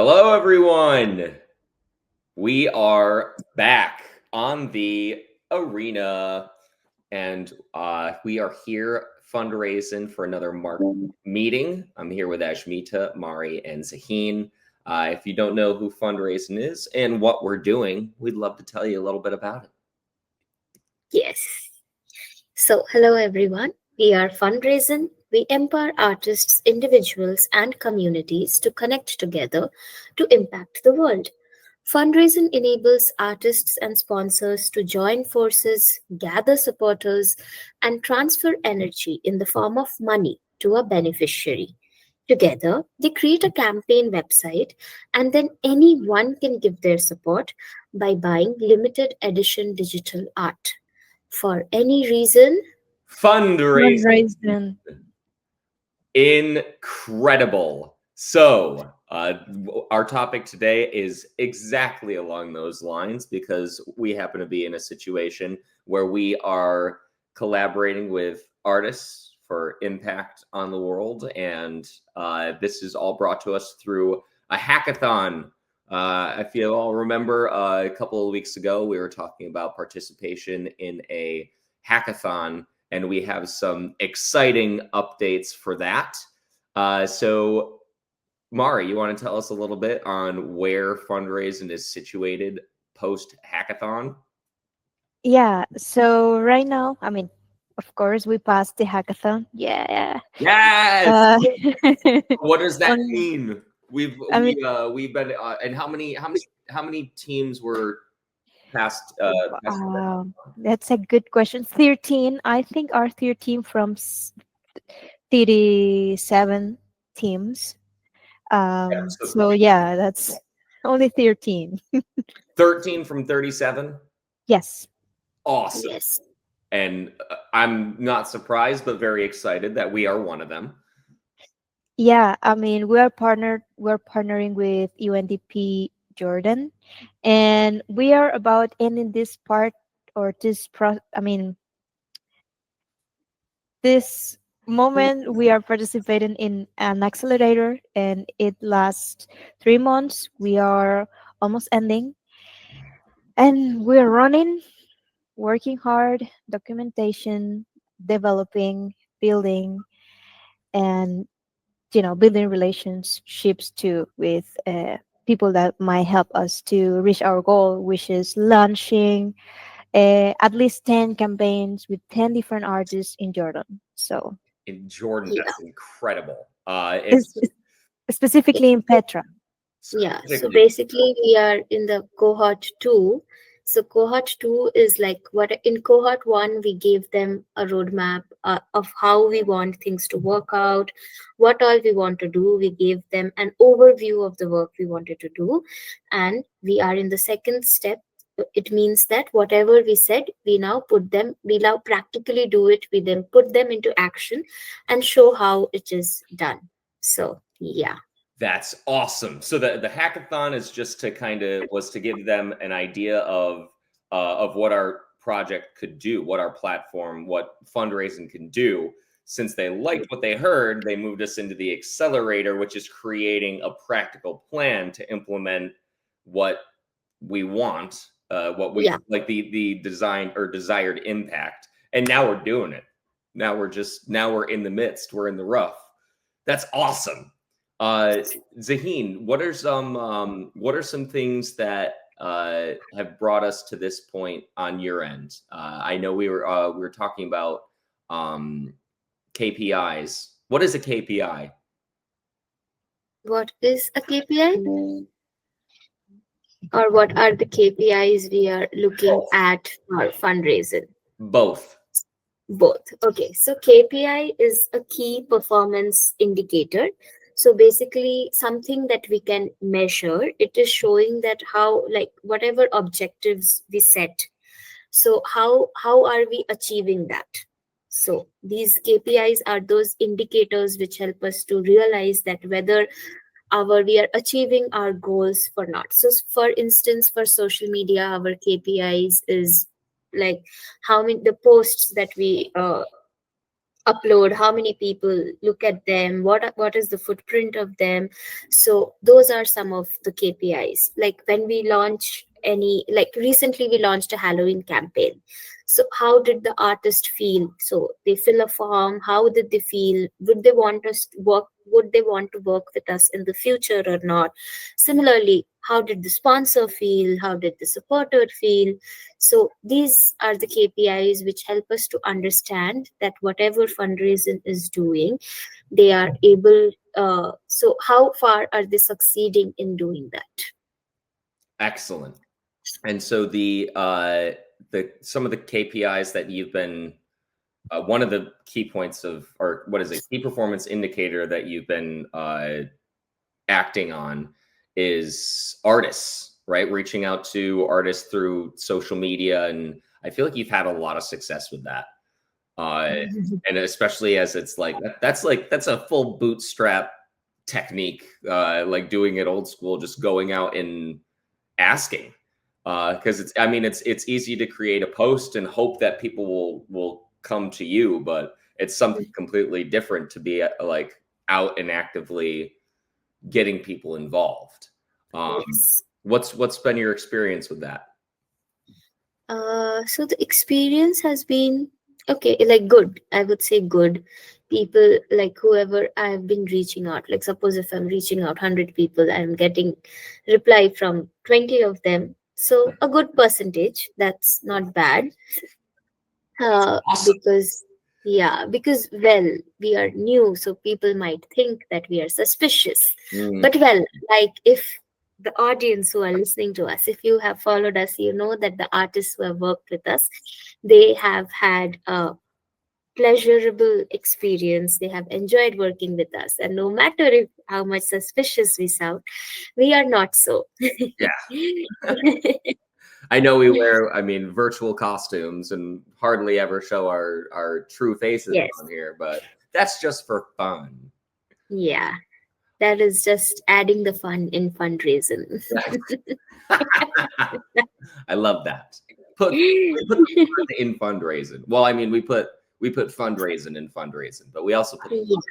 Hello, everyone. We are back on the arena, and we are here fundraising for another meeting. I'm here with Ashmita, Mari, and Zaheen. If you don't know who fundraising is and what we're doing, we'd love to tell you a little bit about it. Yes. So, hello everyone. We are Fundraising. We empower artists, individuals, and communities to connect together to impact the world. Fundraising enables artists and sponsors to join forces, gather supporters, and transfer energy in the form of money to a beneficiary. Together, they create a campaign website, and then anyone can give their support by buying limited edition digital art. For any reason, Fundraising. Raisin. Incredible. So, our topic today is exactly along those lines because we happen to be in a situation where we are collaborating with artists for impact on the world. And this is all brought to us through a hackathon. If you all remember, a couple of weeks ago, we were talking about participation in a hackathon, and we have some exciting updates for that. So, Mari, you want to tell us a little bit on where fundraising is situated post hackathon? Yeah, so right now, of course, we passed the hackathon. Yeah. Yes. Uh, What does that on, mean? I mean, We've been and how many teams were past past that's a good question. 13, I think our 13 from 37 teams. so So yeah, that's only 13. 13 from 37? Yes. Awesome. yes, And I'm not surprised, but very excited that we are one of them. Yeah, we're partnering with UNDP Jordan, and we are about ending this part or this moment we are participating in an accelerator, and it lasts 3 months. We are almost ending, and we're running, working hard, documentation, developing, building, and building relationships too with people that might help us to reach our goal, which is launching at least 10 campaigns with 10 different artists in Jordan. So In Jordan, yeah, that's incredible. it's It's specifically in Petra. yeah. So specifically basically, we are in the cohort two. So cohort two is like what in cohort one we gave them a roadmap of how we want things to work out, what all we want to do. We gave them an overview of the work we wanted to do, and we are in the second step. It means that whatever we said, we now practically do it. We then put them into action and show how it is done. So yeah. That's awesome. So the hackathon is just to was to give them an idea of what our project could do, what our platform, what fundraising can do. Since they liked what they heard, they moved us into the accelerator, which is creating a practical plan to implement what we want, what we Yeah. like the design or desired impact. And now we're doing it. Now we're in the midst. We're in the rough. That's awesome. Zaheen, what are some things that have brought us to this point on your end? I know we were talking about KPIs. What is a KPI? What is a KPI? Or what are the KPIs we are looking at for fundraising? Both. Both. Okay, so KPI is a key performance indicator. So basically, something that we can measure. It is showing that how, like, whatever objectives we set. So how are we achieving that? So these KPIs are those indicators which help us to realize that whether our we are achieving our goals or not. So for instance, for social media, our KPIs is like how many the posts that we upload, how many people look at them, what is the footprint of them. So those are some of the KPIs. Like when we launch any, like recently we launched a Halloween campaign. So how did the artist feel? So they fill a form, how did they feel? Would they want us to work, would they want to work with us in the future or not? Similarly, how did the sponsor feel? How did the supporter feel? So these are the KPIs which help us to understand that whatever fundraising is doing, they are able. So how far are they succeeding in doing that? Excellent. And so the some of the KPIs that you've been one of the key points of, or what is it, key performance indicator that you've been acting on is artists, right? Reaching out to artists through social media, and I feel like you've had a lot of success with that. And especially as it's that's a full bootstrap technique, like doing it old school, just going out and asking. Because it's, I mean, it's easy to create a post and hope that people will come to you, but it's something completely different to be like out and actively getting people involved. Yes. What's been your experience with that? So the experience has been okay, like good. I would say good. People, like whoever I've been reaching out. Like suppose if I'm reaching out 100 people, I'm getting reply from 20 of them. So a good percentage. That's not bad. Awesome. Because yeah, because well, we are new, so people might think that we are suspicious. Mm, But well, like if the audience who are listening to us, if you have followed us, you know that the artists who have worked with us, they have had a pleasurable experience. They have enjoyed working with us, and no matter if how much suspicious we sound, we are not so. yeah. I know we wear, I mean, virtual costumes and hardly ever show our true faces Yes, on here, but that's just for fun. yeah. That is just adding the fun in fundraising. I love that. Put the fun in fundraising. Well, I mean, we put fundraising in fundraising, but we also put Yeah, fun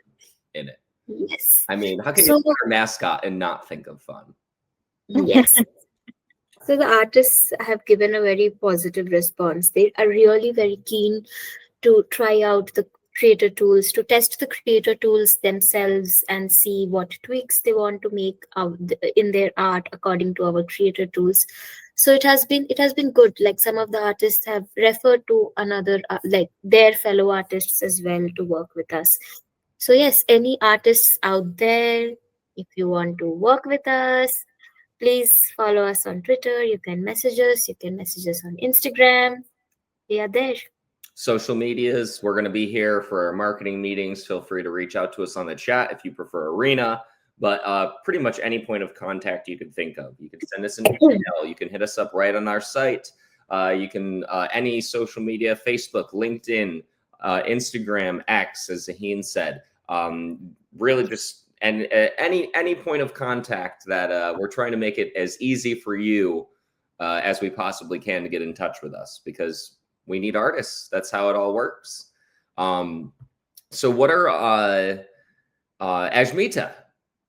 in it. yes. I mean, how can you So, put our mascot and not think of fun? yes. So the artists have given a very positive response. They are really very keen to try out the creator tools, to test the creator tools themselves and see what tweaks they want to make in their art according to our creator tools. So it has been good. Like some of the artists have referred to another like their fellow artists as well to work with us. So yes, any artists out there, if you want to work with us, please follow us on Twitter. You can message us. You can message us on Instagram. We are there. Social medias, we're going to be here for our marketing meetings. Feel free to reach out to us on the chat if you prefer Arena, but pretty much any point of contact you could think of. You can send us an email. You can hit us up right on our site. You can, any social media, Facebook, LinkedIn, Instagram, X, as Zaheen said. Really just, and any point of contact that we're trying to make it as easy for you as we possibly can to get in touch with us, because we need artists. That's how it all works. So what are Ajmita,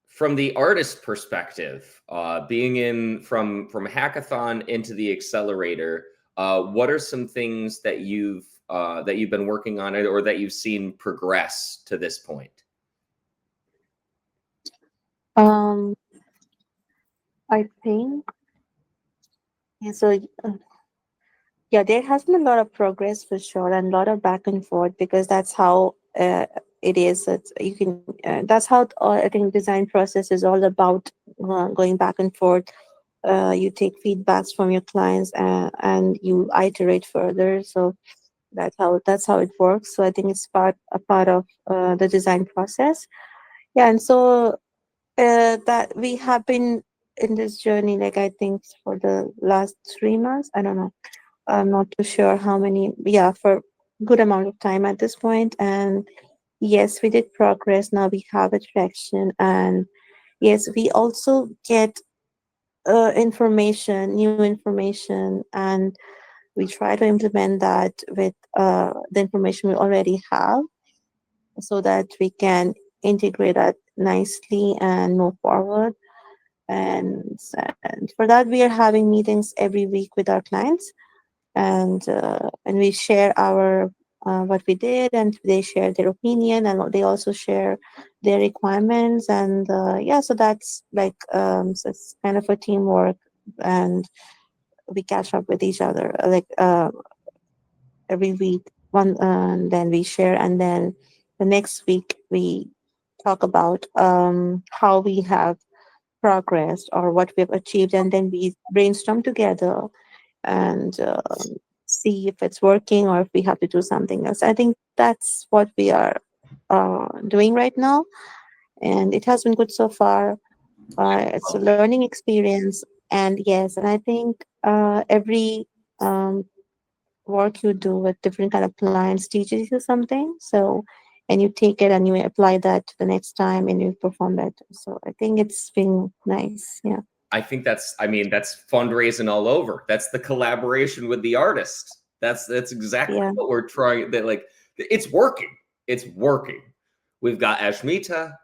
from the artist perspective, being in from hackathon into the accelerator, what are some things that you've been working on it, or that you've seen progress to this point? Um, I think yeah, so. Yeah, there has been a lot of progress for sure, and a lot of back and forth because that's how it is. It's, you can. That's how I think design process is all about, going back and forth. You take feedbacks from your clients, and you iterate further. So that's how it works. So I think it's a part of the design process. Yeah, and so that we have been in this journey, like I think for the last 3 months. I don't know. I'm not too sure how many. Yeah, for good amount of time at this point. And yes, we did progress. Now we have a traction, and yes, we also get information, new information, and we try to implement that with the information we already have. so that we can integrate that nicely and move forward. And for that, we are having meetings every week with our clients, and we share our what we did, and they share their opinion, and they also share their requirements. And yeah, so that's like so it's kind of a teamwork, and we catch up with each other like every week. One, and then we share, and then the next week we talk about how we have progressed or what we've achieved, and then we brainstorm together and see if it's working or if we have to do something else. I think that's what we are doing right now, and it has been good so far. It's a learning experience, and yes, and I think every um, work you do with different kind of clients teaches you something. So, and you take it and you apply that the next time and you perform better. So I think it's been nice. Yeah. I think that's, I mean, that's fundraising all over. That's the collaboration with the artist. That's exactly Yeah. what we're trying. That, like, it's working. It's working. We've got Ashmita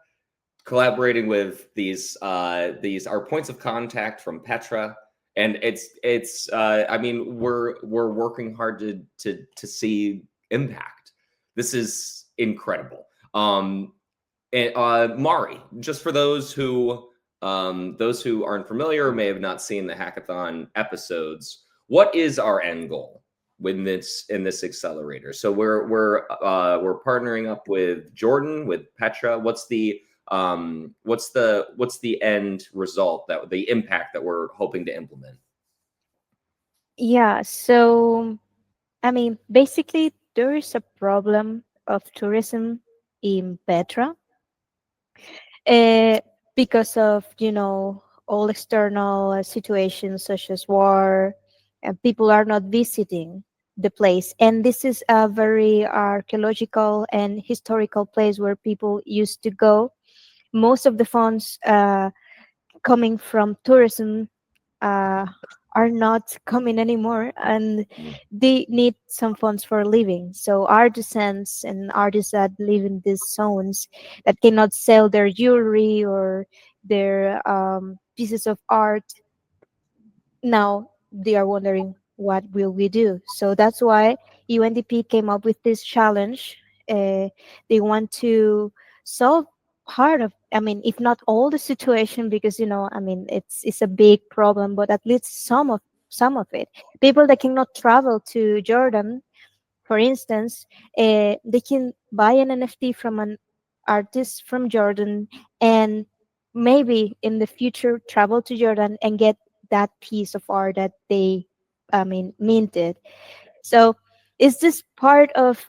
collaborating with these our points of contact from Petra, and it's I mean, we're working hard to see impact. This is incredible. And Mari, just for those who aren't familiar, may have not seen the hackathon episodes, what is our end goal with this in this accelerator? So we're partnering up with Jordan, with Petra. What's the end result, that the impact that we're hoping to implement? Yeah, so I mean, basically, there is a problem of tourism in Petra, uh, because of all external situations such as war, and people are not visiting the place. And this is a very archaeological and historical place where people used to go. Most of the funds coming from tourism uh, are not coming anymore, and Mm. they need some funds for living. So artisans and artists that live in these zones that cannot sell their jewelry or their pieces of art, now they are wondering what will we do. So that's why UNDP came up with this challenge. They want to solve part of, I mean, if not all the situation, because I mean, it's a big problem, but at least some of it. People that cannot travel to Jordan, for instance, they can buy an NFT from an artist from Jordan, and maybe in the future travel to Jordan and get that piece of art that they, I mean, minted. So, is this part of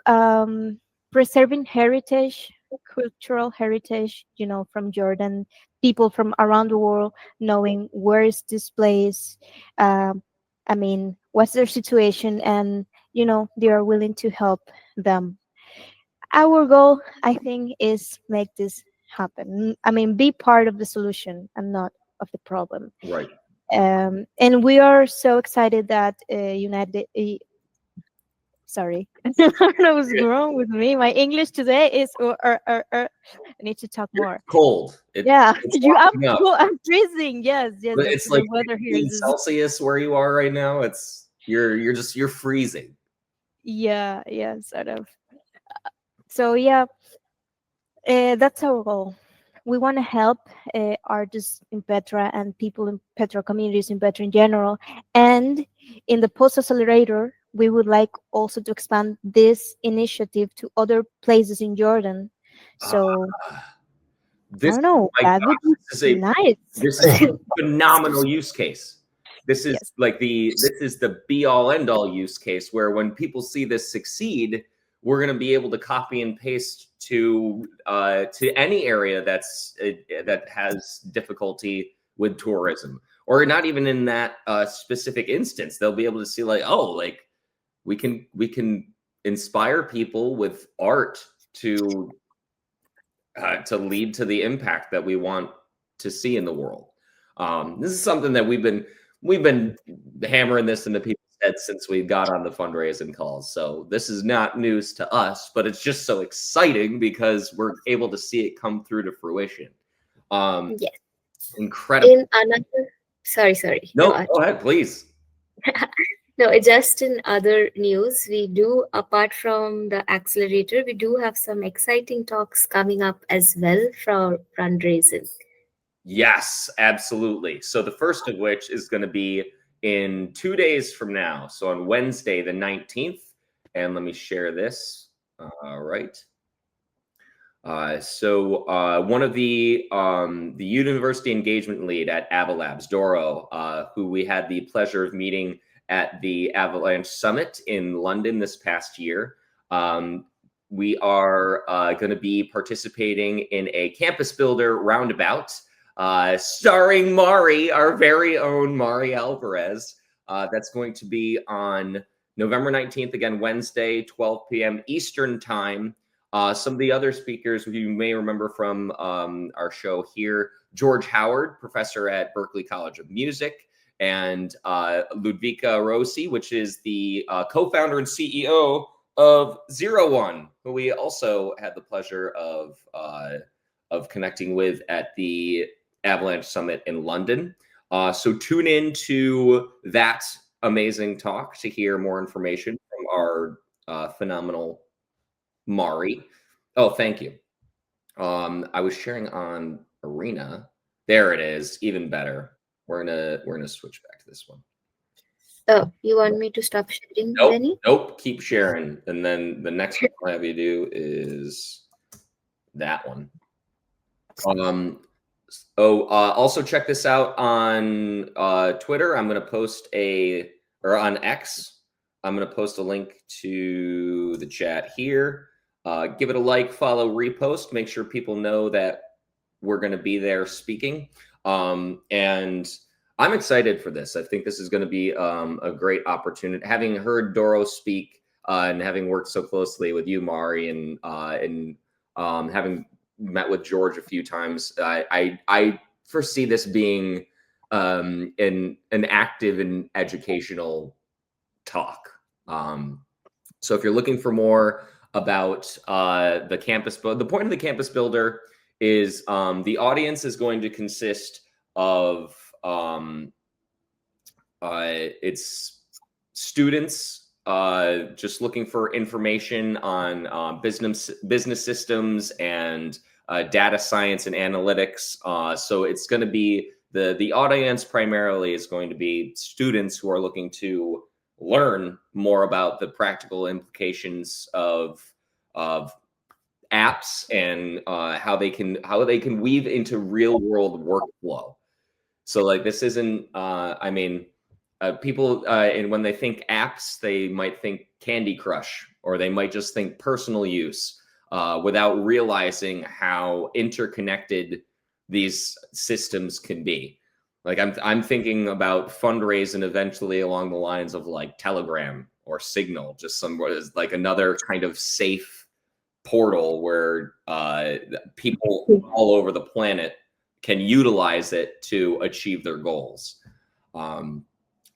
preserving heritage, cultural heritage, from Jordan? People from around the world knowing where is this place, um, I mean, what's their situation, and they are willing to help them. Our goal, I think, is make this happen. I mean, be part of the solution and not of the problem. Right. And we are so excited that sorry, I don't know what's wrong with me. My English today is I need to talk You're more. cold. Yeah, It's you. I'm warming up. cool. I'm freezing. Yes, yes. But The, it's the like weather here 16 is. Celsius where you are right now. It's you're freezing. Yeah, yeah, sort of. So yeah, that's our goal. We want to help artists in Petra and people in Petra, communities in Petra in general. And in the Post Accelerator, we would like also to expand this initiative to other places in Jordan. So I This, don't know, my that would gosh, be nice. this is a phenomenal use case. This is Yes. like this is the be all end all use case, where when people see this succeed, we're going to be able to copy and paste to any area that has difficulty with tourism, or not even in that specific instance. They'll be able to see, like, oh, like we can inspire people with art to lead to the impact that we want to see in the world. This is something that we've been hammering this into people's said since we got on the fundraising calls. So this is not news to us, but it's just so exciting because we're able to see it come through to fruition. Yes. Incredible. In another, sorry. No, Raj. go ahead, please. No, just in other news, we do, apart from the accelerator, we do have some exciting talks coming up as well for fundraising. Yes, absolutely. So the first of which is going to be in 2 days from now. So on Wednesday, the 19th. And let me share this. All right. One of the university engagement lead at Avalabs, Doro, who we had the pleasure of meeting at the Avalanche Summit in London this past year. We are going to be participating in a campus builder roundabout starring Mari, our very own Mari Alvarez. That's going to be on November 19th, again, Wednesday, 12 p.m. Eastern Time. Some of the other speakers who you may remember from our show here, George Howard, professor at Berklee College of Music, and Ludvika Rossi, which is the co-founder and CEO of 01, who we also had the pleasure of connecting with at the Avalanche Summit in London. So tune in to that amazing talk to hear more information from our phenomenal Mari. Oh, thank you. I was sharing on Arena. There it is. Even better. We're gonna switch back to this one. Oh, you want me to stop sharing, Nope. Benny? Nope. Keep sharing. And then the next one I'll have you do is that one. Also check this out on Twitter. I'm gonna post or on X. I'm gonna post a link to the chat here. Give it a like, follow, repost. Make sure people know that we're going to be there speaking. And I'm excited for this. I think this is going to be a great opportunity. Having heard Doro speak and having worked so closely with you, Mari, and having met with George a few times, I foresee this being an active and educational talk. So if you're looking for more about the campus, the point of the campus builder is the audience is going to consist of it's students just looking for information on business systems and data science and analytics. So it's going to be the audience primarily is going to be students who are looking to learn more about the practical implications of apps and how they can weave into real world workflow. So like this isn't people and when they think apps, they might think Candy Crush, or they might just think personal use without realizing how interconnected these systems can be. Like I'm thinking about fundraising eventually along the lines of like Telegram or Signal, just like another kind of safe portal where people all over the planet can utilize it to achieve their goals. So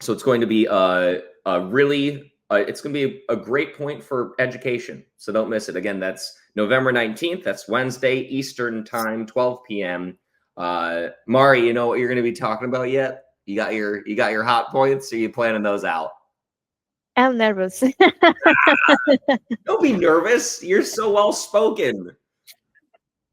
it's going to be it's going to be a great point for education. So don't miss it. Again, that's November 19th. That's Wednesday, Eastern Time, 12 p.m. Mari, you know what you're going to be talking about yet? You got your hot points? Or are you planning those out? I'm nervous. Don't be nervous. You're so well spoken.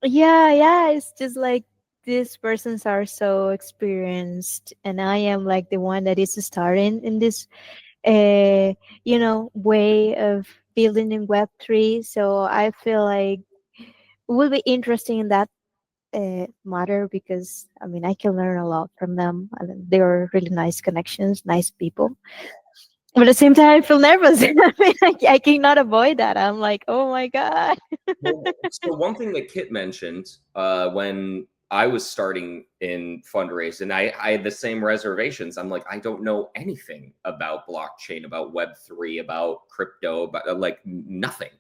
Yeah. It's just like these persons are so experienced, and I am like the one that is starting in this, way of building in Web3. So I feel like it will be interesting in that matter, because I mean I can learn a lot from them, and they are really nice connections, nice people. But at the same time, I feel nervous. I mean, I cannot avoid that. I'm like, oh my god. So one thing that Kit mentioned when I was starting in fundraising, I had the same reservations. I'm like, I don't know anything about blockchain, about Web3, about crypto, about like nothing.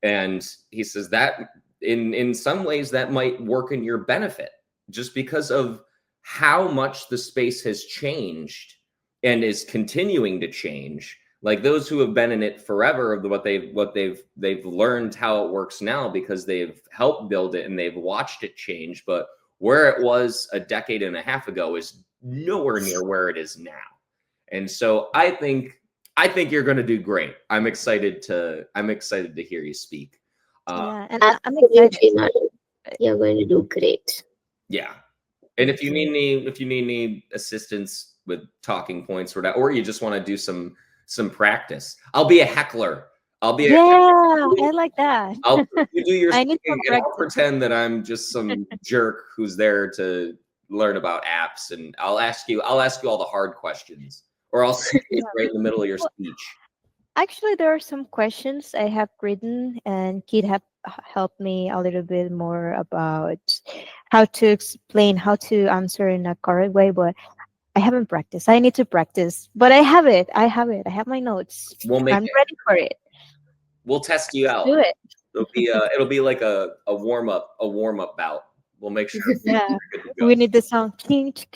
And he says that in some ways that might work in your benefit, just because of how much the space has changed and is continuing to change. Like those who have been in it forever, of they've learned how it works now because they've helped build it and they've watched it change. But where it was a decade and a half ago is nowhere near where it is now. And so I think you're going to do great. I'm excited to hear you speak. Yeah, and I'm excited. Absolutely, madam. You're going to do great. Yeah. And if you need any assistance with talking points or you just want to do some practice, I'll be a heckler. Yeah, I like that. You do your I need speaking, some and I'll practice. pretend that I'm just some jerk who's there to learn about apps, and I'll ask you all the hard questions, or I'll sneeze Yeah. right in the middle of your Well, speech. actually, there are some questions I have written, and Kid have helped me a little bit more about how to explain, how to answer in a correct way. But I haven't practiced. I need to practice. But I have it. I have it. I have my notes. We'll make I'm it. ready for it. We'll test you Let's out. do it. It'll be like a warm up bout. We'll make sure Yeah, you're good to go. we need the song. Ching, ching,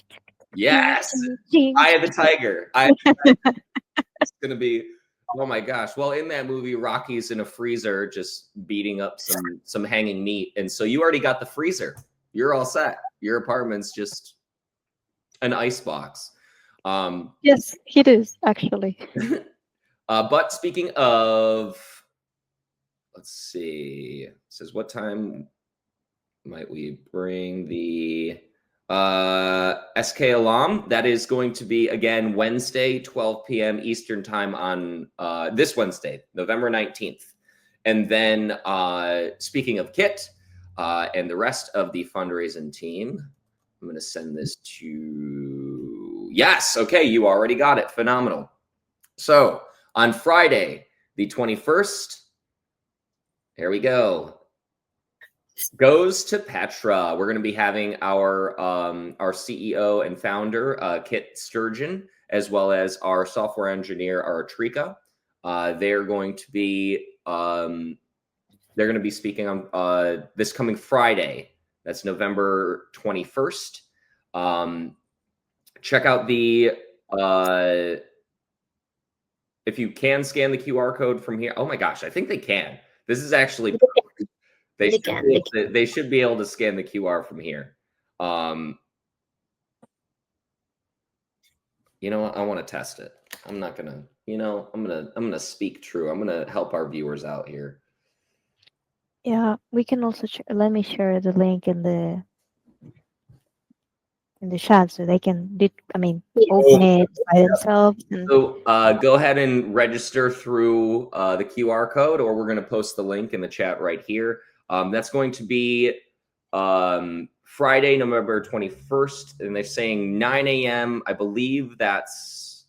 Yes, ching, ching. Eye of the Tiger. It's gonna be. Oh my gosh! Well, in that movie, Rocky's in a freezer just beating up some hanging meat, and so you already got the freezer. You're all set. Your apartment's just an ice box. Yes, it is actually. But speaking of, let's see. It says what time might we bring the SK Alam? That is going to be again Wednesday, 12 p.m. Eastern time on this Wednesday, November 19th. And then speaking of Kit and the rest of the fundraising team, I'm going to send this to, yes, okay, you already got it. Phenomenal. So on Friday, the 21st, here we go. Goes to Petra. We're going to be having our CEO and founder, Kit Sturgeon, as well as our software engineer, Trika. They're going to be speaking on this coming Friday. That's November 21st. Check out the if you can scan the QR code from here. Oh my gosh, I think they can. This is actually they should be able to scan the QR from here. You know what? I want to test it. I'm not gonna. I'm gonna speak true. I'm gonna help our viewers out here. Yeah, we can also let me share the link in the chat so they can open it by themselves. And So go ahead and register through the QR code, or we're going to post the link in the chat right here. That's going to be Friday, November 21st, and they're saying 9 a.m. I believe that's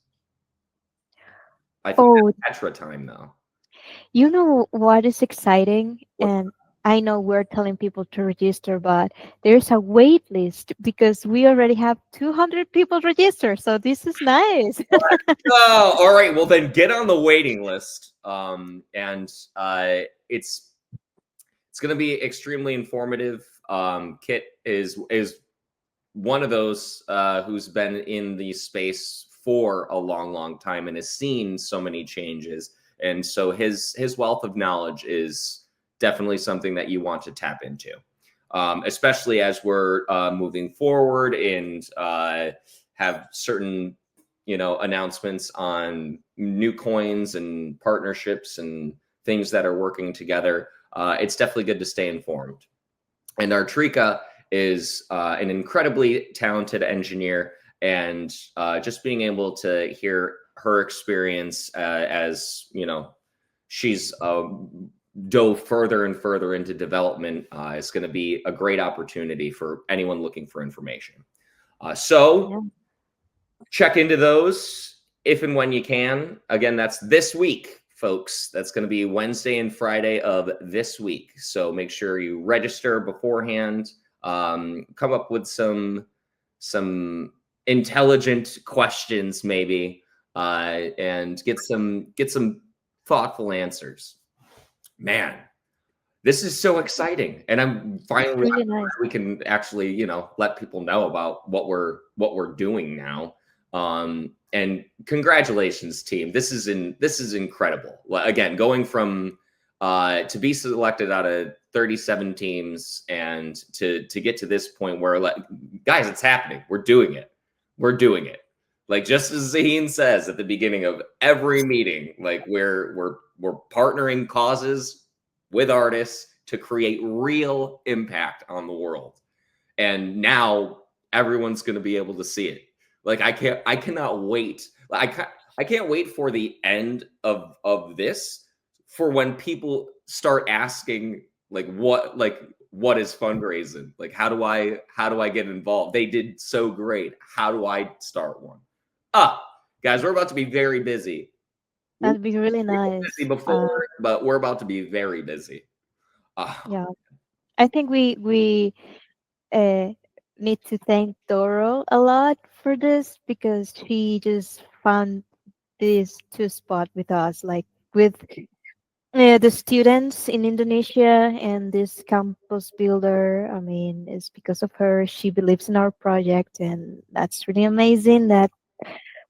that's Petra time, though. You know what is exciting? And I know we're telling people to register, but there's a wait list because we already have 200 people registered. So this is nice. Oh, all right. Well, then get on the waiting list. And it's going to be extremely informative. Kit is one of those who's been in the space for a long time and has seen so many changes. And so his wealth of knowledge is definitely something that you want to tap into, especially as we're moving forward and have certain, announcements on new coins and partnerships and things that are working together. It's definitely good to stay informed. And our Trika is an incredibly talented engineer, and just being able to hear her experience as she's dove further and further into development is going to be a great opportunity for anyone looking for information. So check into those if and when you can. Again, that's this week, folks. That's going to be Wednesday and Friday of this week. So make sure you register beforehand. Come up with some intelligent questions, maybe, and get some thoughtful answers. Man, this is so exciting, and I'm finally Really nice. we can actually let people know about what we're doing now. and congratulations, team. This is incredible. Again, going from to be selected out of 37 teams and to get to this point where, like, guys, it's happening. We're doing it. We're doing it. Like, just as Zaheen says at the beginning of every meeting, like, we're partnering causes with artists to create real impact on the world. And now everyone's going to be able to see it. Like, I cannot wait. I can't wait for the end of this, for when people start asking, like, what is fundraising? Like, how do I get involved? They did so great. How do I start one? Guys, we're about to be very busy. That'd be really We were nice. busy before, but we're about to be very busy. Yeah, I think we uh, need to thank Doro a lot for this, because she just found this two spot with us, like with the students in Indonesia and this campus builder. I mean, it's because of her. She believes in our project, and that's really amazing that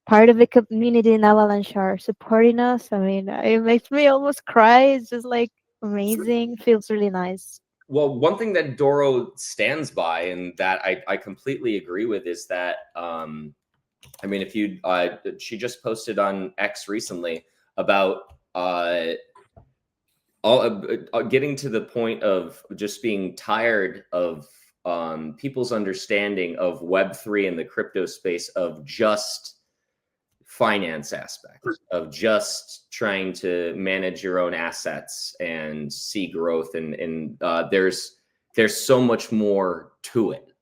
part of the community in Avalanche are supporting us. I mean, it makes me almost cry. It's just like amazing. Feels really nice. Well, one thing that Doro stands by, and that I completely agree with, is that I mean, if you she just posted on X recently about getting to the point of just being tired of people's understanding of Web3 and the crypto space, of just finance aspects, of just trying to manage your own assets and see growth, and there's so much more to it.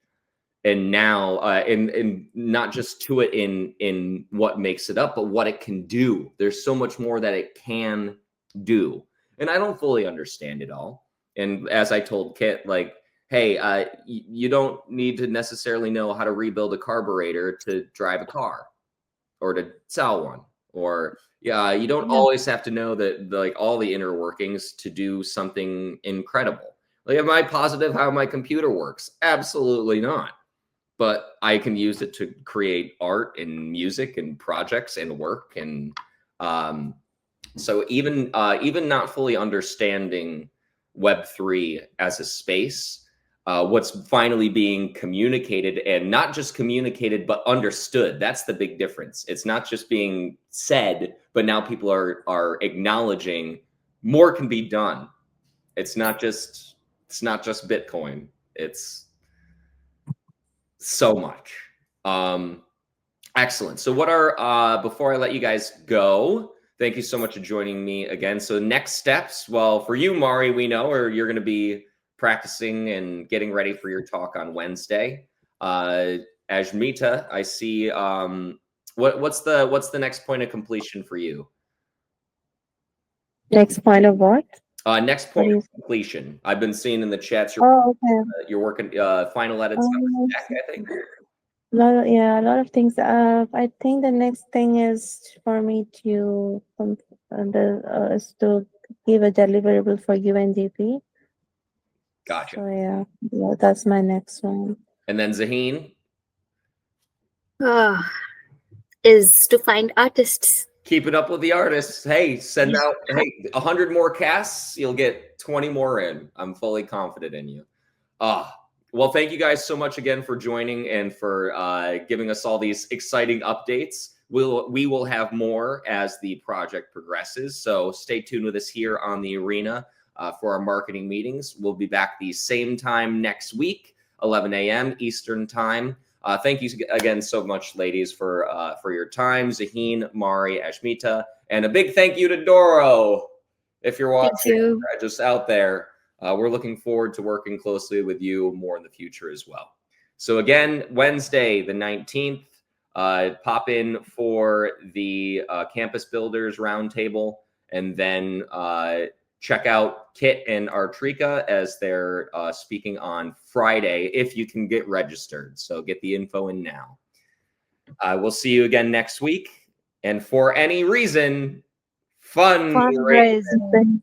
And now and not just to it in what makes it up, but what it can do. There's so much more that it can do, and I don't fully understand it all. And as I told Kit, like, hey, you don't need to necessarily know how to rebuild a carburetor to drive a car or to sell one, or you don't Yeah. always have to know that, like, all the inner workings to do something incredible. Like, am I positive how my computer works? Absolutely not. But I can use it to create art and music and projects and work. And so even not fully understanding Web3 as a space, what's finally being communicated, and not just communicated, but understood. That's the big difference. It's not just being said, but now people are acknowledging more can be done. It's not just Bitcoin. It's so much. Excellent. So what are before I let you guys go, thank you so much for joining me again. So next steps, well, for you, Mari, we know, or you're going to be practicing and getting ready for your talk on Wednesday. Ajmita, I see. What's the next point of completion for you? Next point of what? Next What point do of you? completion. I've been seeing in the chats Oh, okay. you're working final edits on the deck, I think. A lot of things. I think the next thing is for me to is to give a deliverable for UNDP. Gotcha. So yeah, that's my next one. And then Zaheen, Is to find artists. keep it up with the artists. Hey, send out 100 more casts, you'll get 20 more in. I'm fully confident in you. Well, thank you guys so much again for joining and for giving us all these exciting updates. We will have more as the project progresses, so stay tuned with us here on the Arena for our marketing meetings. We'll be back the same time next week, 11 a.m. Eastern time. Thank you again so much, ladies, for your time. Zaheen, Mari, Ashmita, and a big thank you to Doro. If you're Thank watching, you. just out there, we're looking forward to working closely with you more in the future as well. So again, Wednesday, the 19th, pop in for the Campus Builders Roundtable, and then check out Kit and Artrika as they're speaking on Friday, if you can get registered. So get the info in now. We'll see you again next week. And for any reason, fun. Fundraising.